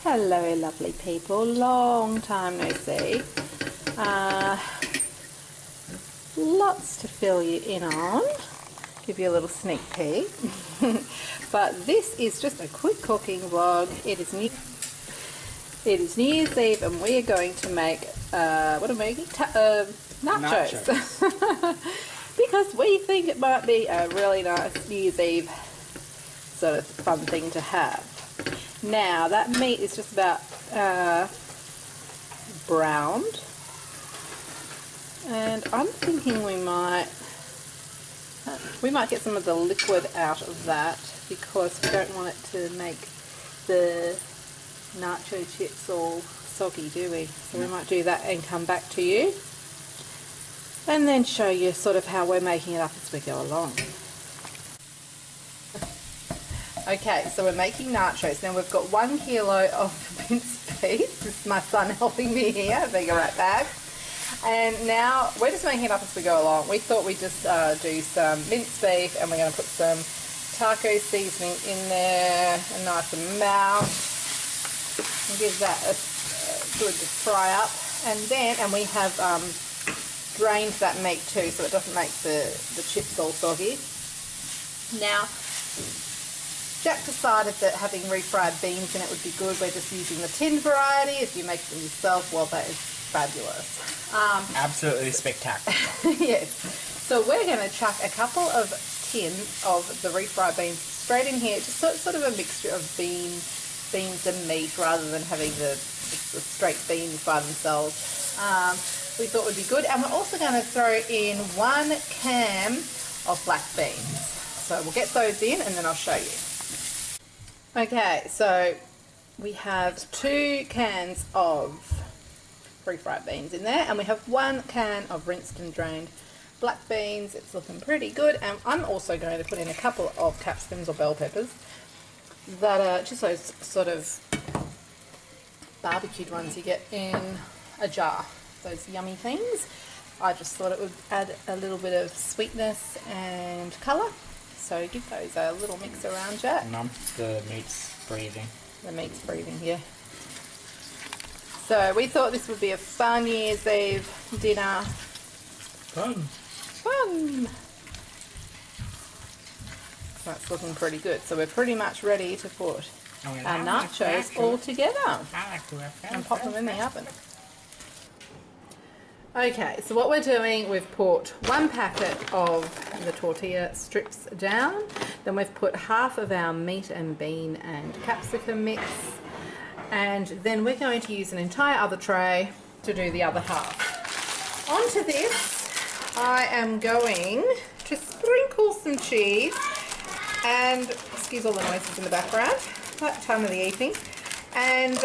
Hello lovely people, long time no see. Lots to fill you in on, give you a little sneak peek. But this is just a quick cooking vlog. It is New Year's Eve and we are going to make, what are we making? Nachos. Because we think it might be a really nice New Year's Eve sort of fun thing to have. Now that meat is just about browned, and I'm thinking we might get some of the liquid out of that because we don't want it to make the nacho chips all soggy, do we? So we might do that and come back to you and then show you sort of how we're making it up as we go along. Okay, so we're making nachos. Now we've got 1 kilo of minced beef. This is my son helping me here, being a rat bag. And now we're just making it up as we go along. We thought we'd just do some minced beef and we're going to put some taco seasoning in there, a nice amount. And give that a good fry up. And we have drained that meat too so it doesn't make the chips all soggy. Now, Jack decided that having refried beans in it would be good. We're just using the tinned variety. If you make them yourself, well, that is fabulous. Absolutely spectacular. Yes. So we're going to chuck a couple of tins of the refried beans straight in here. Just sort of a mixture of beans and meat rather than having the straight beans by themselves. We thought would be good. And we're also going to throw in 1 can of black beans. So we'll get those in and then I'll show you. Okay, so we have 2 cans of refried beans in there and we have 1 can of rinsed and drained black beans. It's looking pretty good, and I'm also going to put in a couple of capsicums or bell peppers that are just those sort of barbecued ones you get in a jar, those yummy things. I just thought it would add a little bit of sweetness and colour. So give those a little mix around, Jack. Mum, the meat's breathing. The meat's breathing, yeah. So we thought this would be a fun New Year's Eve dinner. Fun. That's looking pretty good. So we're pretty much ready to put our nachos all together and pop them in the oven. Okay, so what we're doing, we've put 1 packet of the tortilla strips down, then we've put half of our meat and bean and capsicum mix, and then we're going to use an entire other tray to do the other half. Onto this, I am going to sprinkle some cheese and, excuse all the noises in the background, that time of the eating, and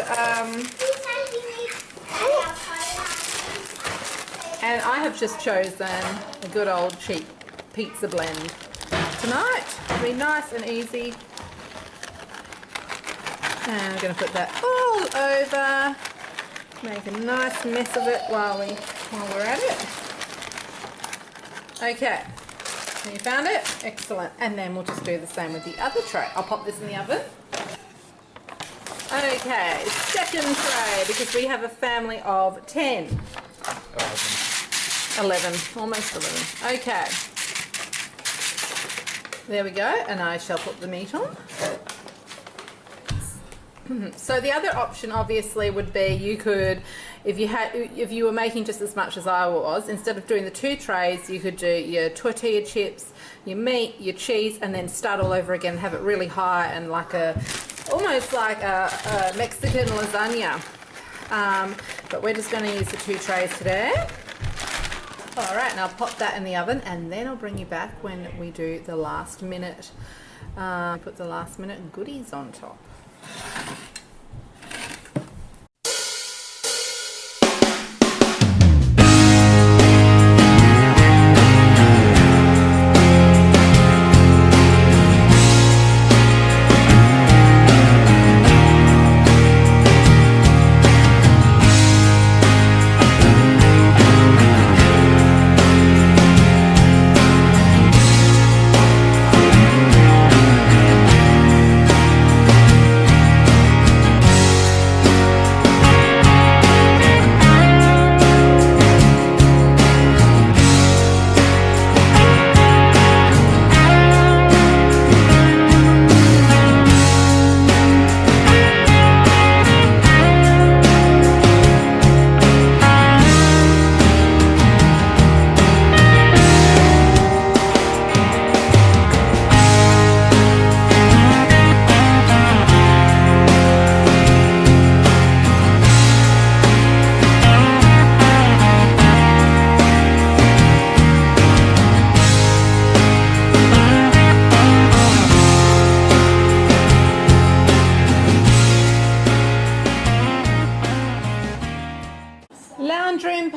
I have just chosen a good old cheap pizza blend tonight. It'll be nice and easy. And I'm going to put that all over. Make a nice mess of it while we're at it. Okay, so you found it? Excellent. And then we'll just do the same with the other tray. I'll pop this in the oven. Okay, second tray, because we have a family of 10. 11, almost 11. Okay, there we go, and I shall put the meat on. So the other option obviously would be you could, if you were making just as much as I was, instead of doing the 2 trays, you could do your tortilla chips, your meat, your cheese, and then start all over again, have it really high and almost like a Mexican lasagna. But we're just going to use the 2 trays today. Alright, and I'll pop that in the oven and then I'll bring you back when we do the last minute. Put the last minute goodies on top.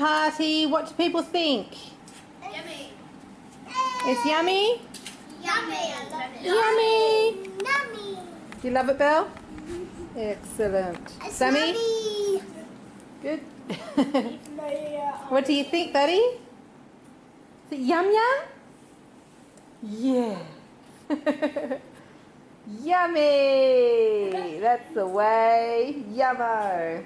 party. What do people think? Yummy. It's yummy? Yummy. Yummy. Yummy. Do you love it, Belle? Excellent. Sammy? Good. What do you think, buddy? Is it yum yum? Yeah. Yummy. That's the way. Yummo.